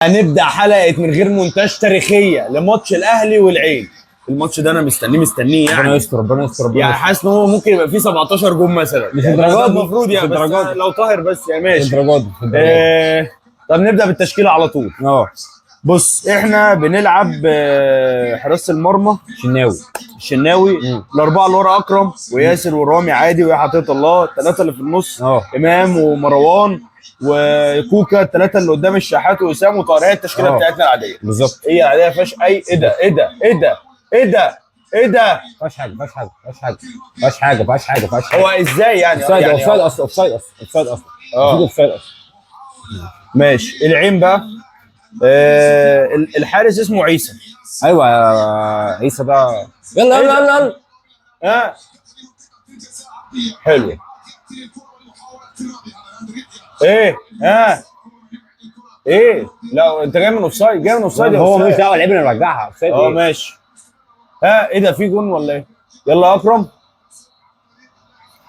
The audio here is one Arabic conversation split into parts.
هنبدأ حلقة من غير مونتاج تاريخية لماتش الأهلي والعين. الماتش ده أنا مستنيه يعني. ربنا يستر ربنا يستر ربنا يعني يستر. حاسس إن هو ممكن يبقى فيه 17 جون مثلا. مش يعني الدرجات دي، المفروض مش يعني، بس الدرجات دي. لو طاهر بس يا ماشي. الدرجات دي طب نبدأ بالتشكيلة على طول. بص احنا بنلعب حراسة المرمى الشناوي الأربعة اللي ورا أكرم وياسر ورامي عادي ويا حطيت الله، الثلاثة اللي في النص إمام ومروان وكوكا، الثلاثة اللي قدام الشحات وأسام وطاهر. هي التشكيلة بتاعتنا العادية بالظبط. هي العادية ما فيهاش أي إيه ده ما فيهاش حاجة هو إزاي يعني؟ اوفسايد اصلا ماشي. العين بقى الحارس اسمه عيسى. ايوه عيسى ده. يلا حلو. ايه لا انت جاي من اوفسايد هو مش دعوه، لعيبنا نرجعها اوفسايد. ماشي. ايه ده، في جون ولا ايه؟ يلا يا اكرم.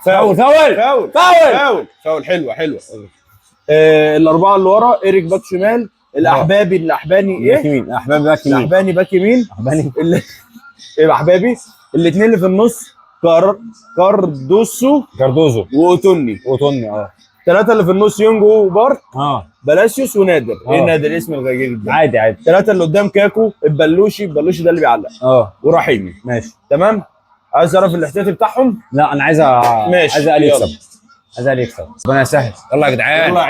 فاول. حلوه. الاربعه اللي ورا ايريك باك شمال، الاحبابي باك يمين الاحبابي. الاثنين اللي في النص كاردوسو واوتوني. ثلاثه اللي في النص يونجو وبارك بلاسيوس ونادر. ايه نادر اسم الغريب ده؟ عادي. ثلاثه اللي قدام كاكو البلوشي ده اللي بيعلق ورحيمي. ماشي تمام. عايز اعرف الاحتياطي بتاعهم. لا انا عايز علي يكسب. ربنا يسهل. يلا يا جدعان. يلا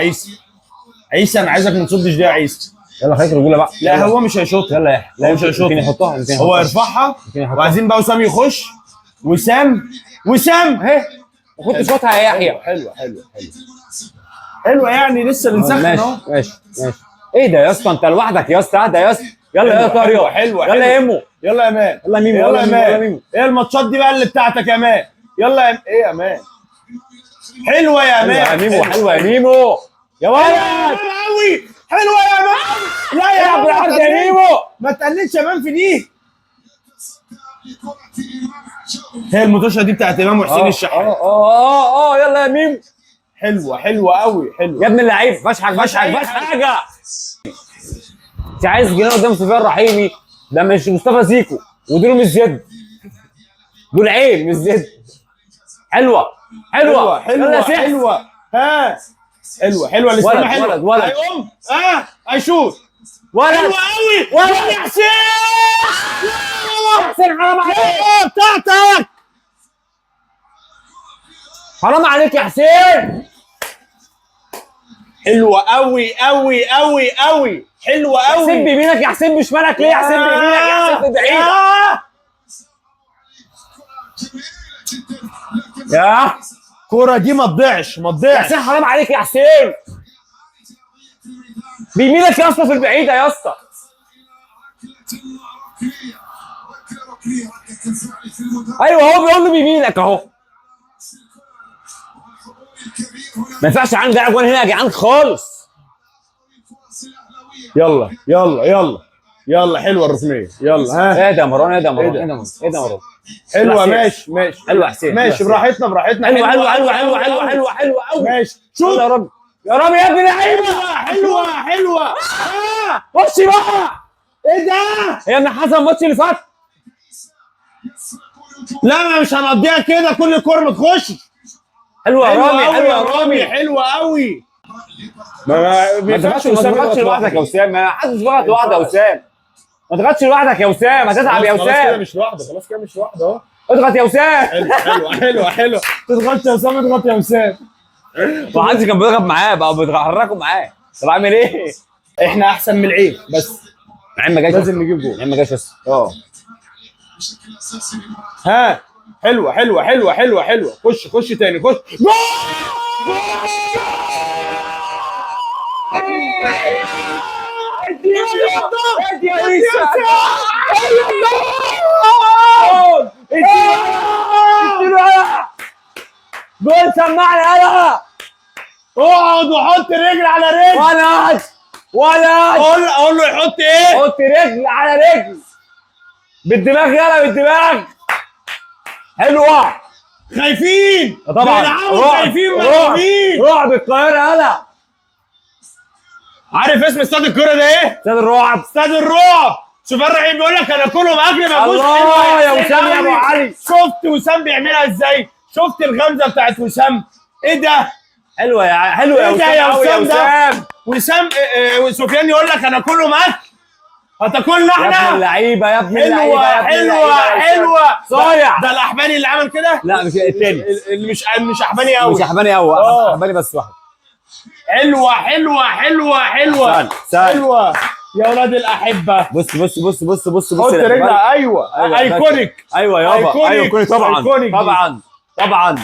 عيسى انا عايزك ما تصدش دي يا عيسى. يلا خليك رجوله بقى. لا هو مش هيشوط. يلا يا هو مش هيشوط. يمكن يحطها. هو يرفعها. وعايزين بقى وسام يخش. وسام اهي. خد شوطها يا يحيى. حلوه يعني لسه بنسخن اهو. ماشي. ايه ده يا اسطى، انت لوحدك يا اسطى؟ اهدى يا اسطى. يلا يا طارق. حلوه. يلا يا ايمو. يلا يا مان. يلا ميمو. ايه الماتشات دي بقى اللي بتاعتك يا مان؟ يلا ايه يا مان. حلوه يا مان. حلوه يا ميمو يا ولد. حلوه يا مان. لا يا عبد الحميد يا ميمو، ما تقلدش يا مان في دي. هي المطوشه دي بتاعت امام وحسين الشحات. يلا يا ميمو. حلوه قوي. يا ابن اللعيب. مفيش حاجه. انت عايز جنيه قدام سفيان رحيمي؟ ده مش مصطفى زيكو، ودول مش زد، دول عين مش زد. حلوه. حلوه الاستلامه حلوه. ولد هيقوم هيشوط. ولد حلوه قوي. ولد يا حسين حرام عليك. بتاعتك. حرام عليك يا حسين. حلوه قوي. حسين بيمينك يا حسين بشمالك ليه يا حسين؟ بيمينك يا حسين بعيد. يا الكوره دي ما تضيعش. يا حسين حرام عليك يا حسين. بيمينك يا اسطى في البعيده يا اسطى. ايوه هو بيقول له بيمينك اهو. ما ينفعش عندي لاعب هنا يا جدعان خالص. يلا حلوه الركنيه. يلا ايه ده يا مروان. حلوه. ماشي. حلوه يا حسين. ماشي براحتنا. حلوه قوي. ماشي. شوط يا رب يا ابن اللعيبه. حلوه. خش بقى. ايه ده؟ هي ابن حسن الماتش اللي فات. لا مش هنقضيها كده، كل الكوره ما تخش. حلوه يا رامي. حلوه قوي. ما تضغطش لوحدك يا وسام. ما حدش ضغط لوحده يا وسام. ما تضغطش لوحدك يا وسام. هتتعب يا وسام. خلاص كده مش لوحده اهو. اضغط يا وسام. حلوه. تضغط يا وسام. ما حدش كان بيضغط معاه بقى، بيتحركوا معاه. طب اعمل ايه؟ احنا احسن من العين بس. العين ما جاش. لازم نجيب جول. العين ما جاش بس. حلوه. خش تاني. جول. جول سمعني انا. اقعد وحط رجل على رجل. ولد اقول له يحط ايه؟ حط رجل على رجل بالدماغ. يلا بالدماغ. حلوه. خايفين طبعا. خايفين مرعوبين. رعب القاهره. يلا عارف اسم استاد الكوره ده ايه؟ استاد الرعب. استاد الرعب. سفيان رحيم بيقول لك انا كلهم اكل ما فيهوش الله يا وسام يا ابو علي. شفت وسام بيعملها ازاي؟ شفت الغمزه بتاعت وسام؟ ايه ده؟ حلوه حلوه يا وسام ده وسام. وسفيان يقول لك انا كلهم اكل هتاكلنا يا ابن احنا. اللعيبه يا ابن اللعيبه حلوه صايع. ده الاحباني اللي عمل كده؟ لا مش التاني، اللي مش احباني قوي. مش احباني قوي، احباني بس واحد. حلوه سهل. حلوه يا ولاد الاحبه. بص حط رجلها. ايوه ايكونيك. ايوه يابا ايكونيك طبعا أيكونيك طبعا.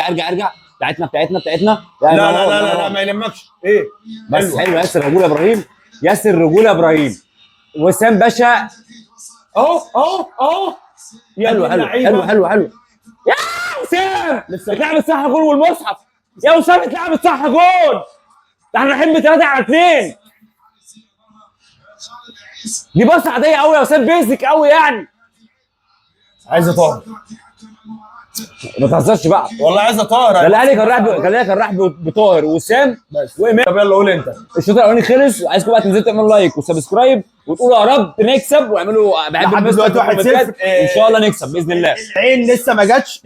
ارجع بتاعتنا. لا ما يلمكش. ايه بس حلو. ياسر رجوله ابراهيم وسام باشا اهو حلو يا وسام اتلعبت صح جول والمصحف. يا وسام اتلعبت صح جول. ده احنا رايحين ب3 على 2. دي باصه عاديه قوي يا وسام، بيزك قوي يعني. عايز طاهر. ما تهزرش بقى والله عايز طاهر. ده الاهلي كان راح بطاهر وسام وامام. طب يلا قول انت. الشوط الاولاني خلص، وعايزكم بقى تنزلوا تعملوا لايك وسبسكرايب وتقولوا يا رب نكسب، واعملوا بحب المستر دلوقتي 1-0 ان شاء الله نكسب باذن الله. العين لسه ما جاتش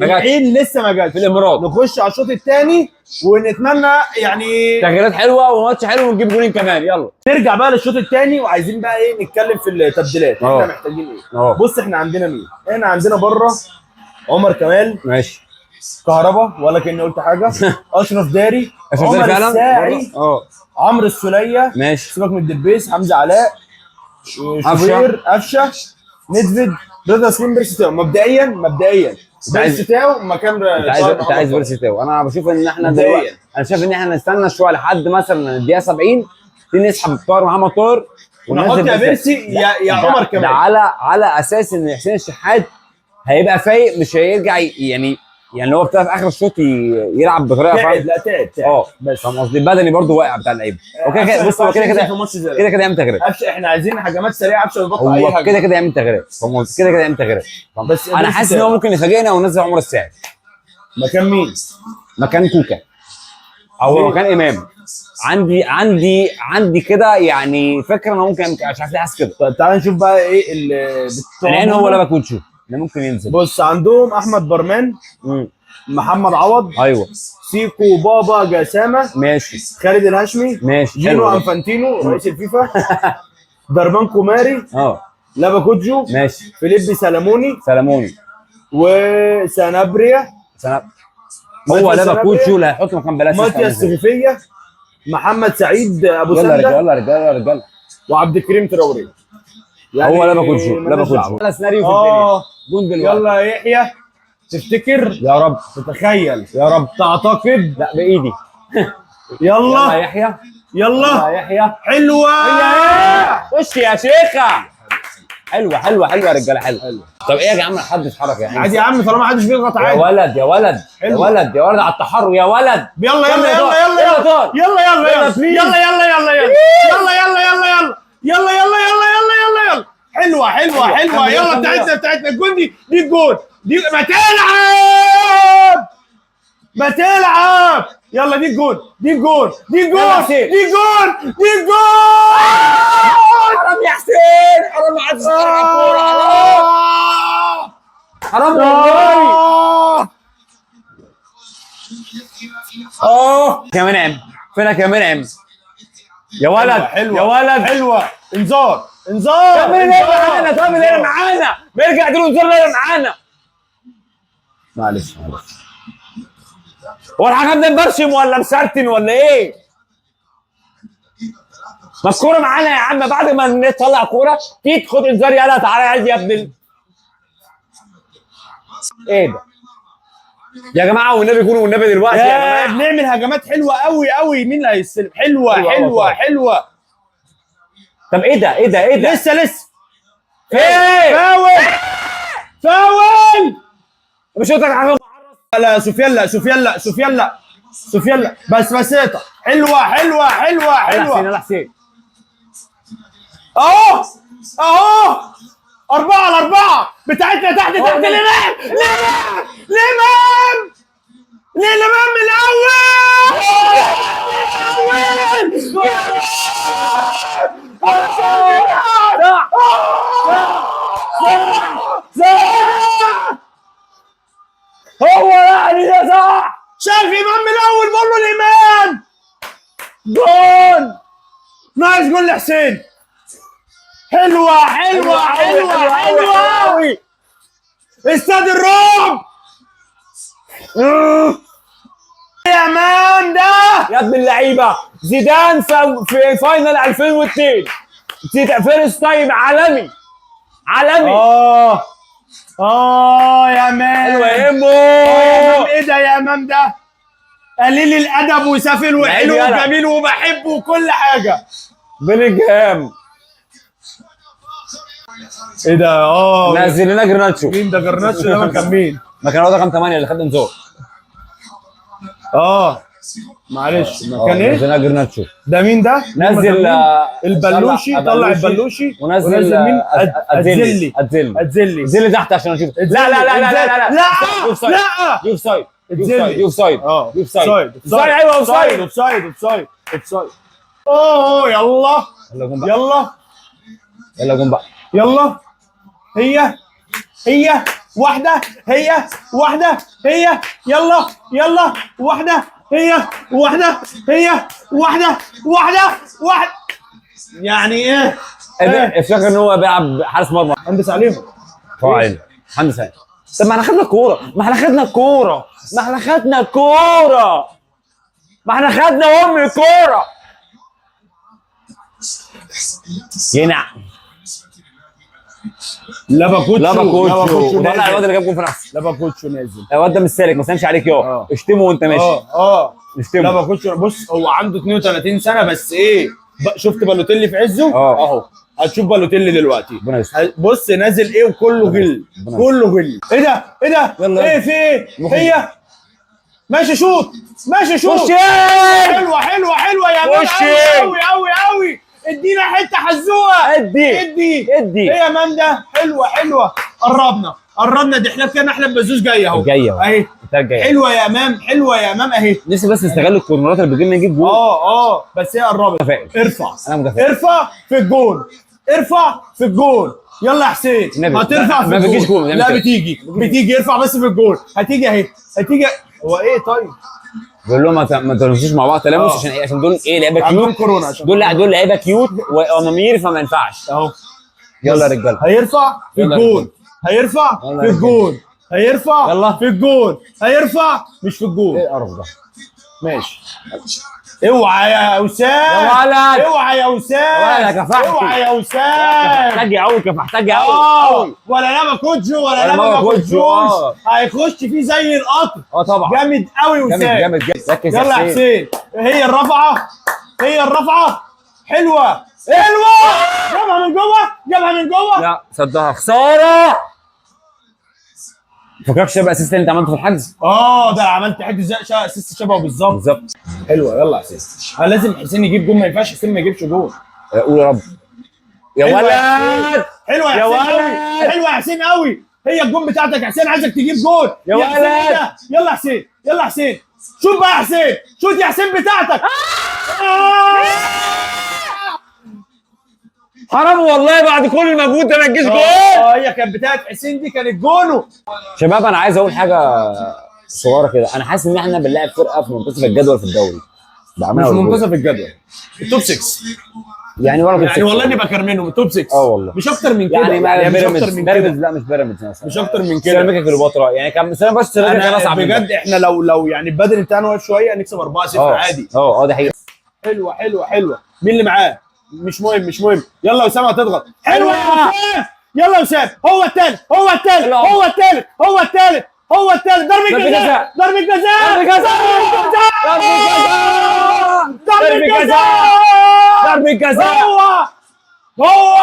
في الامارات. نخش على الشوط الثاني ونتمنى يعني تغييرات حلوه وماتش حلو ونجيب جولين كمان. يلا نرجع بقى للشوط الثاني، وعايزين بقى ايه نتكلم في التبديلات. احنا محتاجين ايه؟ بص احنا عندنا مين؟ احنا عندنا بره عمر كمال ماشي، كهربا ولا كاني قلت حاجه. اشرف داري، عمر فعلا الساعي، عمرو السوليه، ماشي، سيبك من الدبيس، حمزه علاء، شوبير، قفشه، ندفد، رضا سليم، بيرسي تاو. مبدئيا بيرسي تاو مكان. انت عايز بيرسي تاو. انا بشوف ان احنا دلوقتي، انا شايف ان احنا نستنى شويه لحد مثلا الدقيقه 70 نسحب طاهر محمد طاهر ونحط يا بيرسي يا عمر كمال. ده على اساس ان حسين الشحات هيبقى فايق، مش هيرجع يعني هو ابتدى في اخر الشوط يلعب بطريقه تعب. بس فاهم قصدي، البدني برضه واقع بتاع اللعيبه. اوكي بص هو كده يعمل تغييرات. احنا عايزين هجمات سريعه. قفشه يبطل اي حاجه. كده يعمل تغييرات. كده يعمل تغييرات. بس انا حاسس ان هو ممكن يفاجئنا وننزل عمر الساعي مكان مين؟ مكان كوكا او مكان امام. عندي كده يعني فكره انه ممكن، مش عارف ليه حاسس كده. طيب تعال نشوف بقى ايه العين هو ولا باكوتشو اللي ممكن ينزل. بص عندهم احمد برمان، محمد عوض، ايوه، سيكو، بابا جسامه، ماشي، خالد الهاشمي، ماشي، جينو انفانتينو رئيس الفيفا، درمان كوماري، لابا كوجو، ماشي، فيليبي سلاموني وسانابريا. هو لابا كوجو اللي هيحط مكان بلاش. ماتياس سوفيا، محمد سعيد ابو سنده. يلا رجاله وعبد الكريم تراوري. يعني هو لابا كوجو على سيناريو في الدنيا. جون دلوقتي. يلا يا يحيى، تفتكر؟ يا رب. تتخيل؟ يا رب. تعتقد؟ لا بايدي. يلا يا يحيى. يلا يا يحيى. حلوه. خش يا شيخه. حلوه يا رجاله. حلوه. طب ايه يا جدعان، ما حدش حرك يعني. عادي يا عم، طالما محدش بيضغط عادي. يا ولد على التحرك يا ولد. يلا حلوه. يلا بتاعتنا الجون دي الجون دي. ما تلعب يلا. دي الجون. حرام يا حسين، حرام، ما عادش تلعب كوره. حرام والله. كمان عم فينك يا منعم يا ولد. حلوه. انذار. تعمل ايه معانا؟ بيرجع يديله انذار معانا. معلش. هو الحكم ده مبرشم ولا مسرتن ولا ايه؟ ما الكوره معانا يا عم. بعد ما نطلع كوره تيجي خد انذار. يلا تعالى عايز يا ابن ايه ده يا جماعه؟ والنبي كونوا والنبي دلوقتي يا جماعه. بنعمل هجمات حلوه قوي. مين اللي هيستلم؟ حلوه. طب ايه ده؟ لسه ايه؟ فاول. مش قلت لك حاجه؟ لا سفيان لا. بس بسيطه. حلوه. يلا حسين. اهو 4-4 بتاعتنا تحت الامام من الاول. هو يعني ده صح. شايف امام من الاول بقول له الايمان جون. نايس جول لحسين. حلوه حلوه حلوه حلوه قوي. استاد الرعب يا مان ده يا ابن اللعيبه زيدان في فاينل 2002 فيرست تايم عالمي عالمي. يا مان. حلوه يا امو. يا امام ايه ده يا امام ده قليل الادب وسافل وحلو لعيب يلا. وجميل وبحبه وكل حاجه. بيلينجهام. ايه ده؟ نزل لنا جرناتشو. مين ده جرناتشو ده؟ كان مين؟ ما كان هو ده رقم 8 اللي خد انذار. معلش كان ايه؟ نزل لنا جرناتشو. ده مين ده؟ نزل البلوشي. طلع البلوشي ونزل مين؟ اتزلي. اتزلي اتزلي تحت عشان اشوف. لا لا لا لا لا لا لا يوف سايد. اتزلي. يوف سايد. اوف سايد. ايوه اوف سايد. اوف سايد. اوه يلا يلا يلا جون بقى. يلا. هي واحدة. هي واحدة. هي يلا يلا واحدة. هي واحدة. هي واحدة. واحدة. يعني ايه؟ افتكر ان هو بيلعب حارس مرمى. هندس عليهم. فاعل هندس عليهم. طب ما احنا خدنا الكورة. ما احنا خدنا ام الكورة. ينع. لاباكوتشو طلع الواد اللي جاب جون في نفسه. لاباكوتشو نازل. الواد ده مش سالك ما سلمش عليك يا اشتمه وانت ماشي. اشتمه. لاباكوتشو بص هو عنده 32 سنة بس ايه شفت بالوتيلي في عزه؟ اهو هتشوف بالوتيلي دلوقتي. بص نازل ايه وكله غل. ايه ده؟ يلا. ايه في ايه؟ هي ماشي شوط. حلوة يا مان. قوي. ادينا حته حزوقه. ادي. ايه يا مان ده؟ حلوه. قربنا دي احنا كده احلى بزوز جايه اهو. اهي حلوه يا امام اهي. نفسي بس نستغل الكورنرات اللي بتجي لنا نجيب جول. بس هي قربت. ارفع. ارفع في الجول. يلا يا حسين هترفع في ما بيجيش الجول. جول. لا بتيجي ارفع بس في الجول. هتيجي اهي. هو ايه طيب؟ بقول لهم ما تنسوش مع بعض تلامس عشان دول ايه لعيبه عندهم كيوت. كورونا. دول لعيبه كيوت وامامير فما ينفعش. اهو يلا يا رجاله. هيرفع في الجول. هيرفع مش في الجول. ايه القرف ده؟ ماشي. اوعى يا وسام. يا ولد. اوعى يا وسام. اوعى يا وسام. كفحتاجي قوي. ولا لاباكوتشو ما كوتشوش. هيخش فيه زي القطر. طبعا جامد قوي وسام. جامد. ركز يلا يا حسين. هي الرفعه. حلوه. جابها من جوه. لا صدها خساره. فكركش شبه اسيست اللي انت عملته في الحجز. ده عملت حته اسيست شبهه بالظبط. حلوه. يلا يا حسين. لازم حسين يجيب جول. ما ينفعش حسين ما يجيبش جول. قول يا رب. يا ولد. حلوه يا حسين قوي. هي الجون بتاعتك يا حسين. عايزك تجيب جول يا ولد. يلا يا حسين. شوت بقى يا حسين. شوت يا حسين بتاعتك. حرام والله بعد كل المجهود ده ما تجيش جول. هي كانت بتاعت حسين دي كانت جونه. شباب انا عايز اقول حاجه صغيره كده. انا حاسس ان احنا بنلاعب فرقه في منتصف الجدول في الدوري. مش منتصف الجدول. التوب 6 يعني ولا يعني والله نبقى كارمينهم التوب 6. والله مش اكتر من كده. يعني مش اكتر من كده. لا مش بيراميدز مثلا. مش اكتر من كده. سيراميكا كليوباترا يعني كان سيراميكا بس كان اصعب بجد. احنا لو يعني البدني بتاعنا واقف شويه نكسب 4-0 عادي. دي حقيقه. حلوه. مين اللي معاه؟ مش مهم. يلا وسام هتضغط. حلوه يا وسام. يلا يا وسام. هو الثالث. ضربة جزاء. هو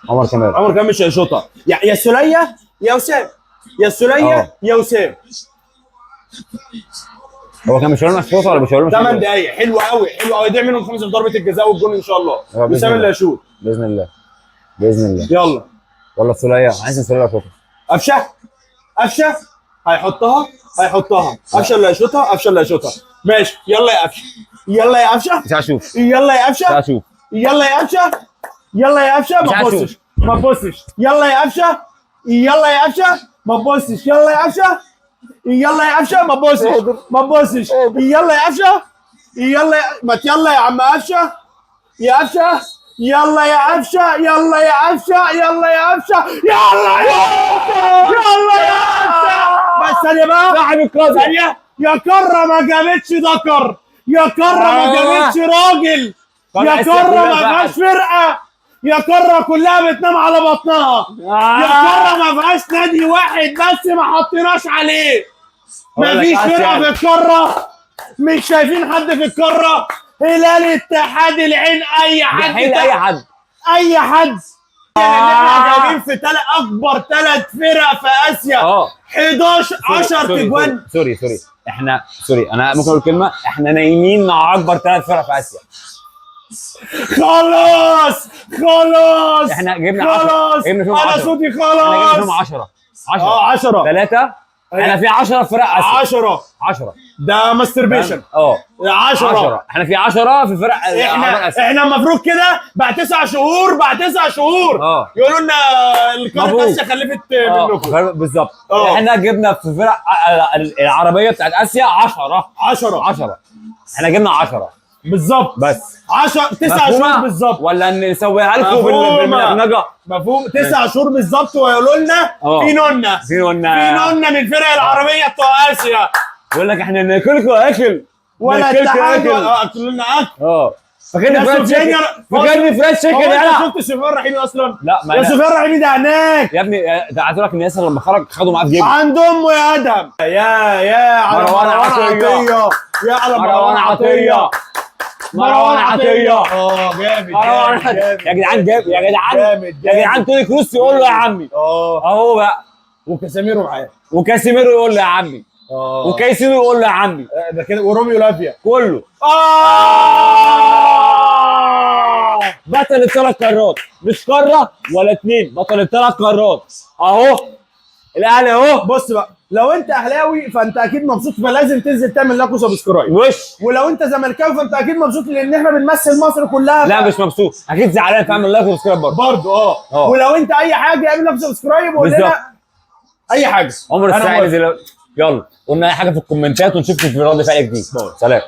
عمر كمال مش هيشوطها. يا سلية يا وسام. هو كان بيشاور لنا الشوط ولا بيشاور لنا 8 دقايق. حلو قوي حلو قوي. يضيع منهم 5 في ضربه الجزاء والجون ان شاء الله. بإذن وسام الله. اللي هيشوط باذن الله باذن الله. يلا. ولا السوليه، عايز السوليه شوط. قفشه قفشه هيحطها قفشه اللي هيشوطها قفشه اللي هيشوطها. ماشي يلا يا قفشه يلا يا قفشه تعال شوف يلا يا قفشه تعال شوف. يلا يا قفشه يلا يا قفشه. ما تعال شوف. تبصش ما تبصش. يلا يا قفشه يلا يا قفشه. ما تبصش. يلا يا قفشه يلا يا قفشه. ما تبصش ما تبصش. يلا يا قفشه يلا ما يلا يا عم قفشه يا قفشه. يلا يا قفشه يلا يا قفشه يلا يا قفشه يلا يا قفشه يلا يا قفشه. بس ثانيه بقى صاحب القاضي. ثانيه. يا كره ما جابتش ذكر. يا كره ما جابتش راجل. يا كره ما فيهاش فرقه. يا كره كلها بتنام على بطنها. يا كره ما فيهاش نادي واحد بس ما حطيناش عليه. ما فيش فرقه في الكره. مش شايفين حد في الكره. هلال اتحاد العين اي حد اي حد اي حد. يعني احنا جايبين في اكبر 3 فرق في اسيا 11 10 تجوان. سوري احنا انا ممكن اقول كلمه، احنا نايمين مع اكبر 3 فرق في اسيا. خلاص احنا جبنا 10 خلاص انا صوتي خلاص. احنا جبنا فيهم 10 10 3. احنا في 10 فرق اسيا. 10 ده ماستربيشن. 10 احنا في 10 في فرق احنا المفروض كده بعد 9 شهور يقولوا لنا القاره اسيا خلفت منكم. بالظبط. احنا جبنا في فرق العربيه بتاعت اسيا 10. احنا جبنا 10 بالظبط. بس 9 شهور بالظبط. ولا نسويها لكم بالمنجنجه. مفهوم. 9 شهور بالظبط ويقولوا لنا في نونه من الفرق العربيه بتوع اسيا. يقول لك احنا ناكلكم اكل ولا اتحاد اكلوا لنا اكل. فاكرني فريش تشيكن. انا شفت سفيان رحيمي اصلا. لا ما يا سفيان رحيمي ده هناك يا ابني. ده عايز اقول لك ان ياسر لما خرج خدوا معاه في جيبه عند امه يا ادم. يا على مروان عطيه. يا على مروان عطيه. جامد يا جدعان يا جدعان توني كروس يقول له يا عمي. اهو بقى. وكاسيميرو معاه. وكاسيميرو يقول له يا عمي. وكايسيرو يقول له يا عمي. ده كده وروميو لافيا كله. بطل ال3 قارات، مش قاره ولا 2، بطل ال3 قارات اهو. الاهلي اهو. بص بقى، لو انت اهلاوي فانت اكيد مبسوط فلازم تنزل تعمل لاكو سبسكرايب. ولو انت زملكاوي فانت اكيد مبسوط لان احنا بنمثل مصر كلها. لا مش مبسوط، اكيد زعلان فاعمل لاكو سبسكرايب برضه. ولو انت اي حاجه اعمل لاكو سبسكرايب وقول لنا اي حاجه. عمر الساعي يلا قلنا اي حاجه في الكومنتات ونشوفكم في رد فعل جديد. سلام.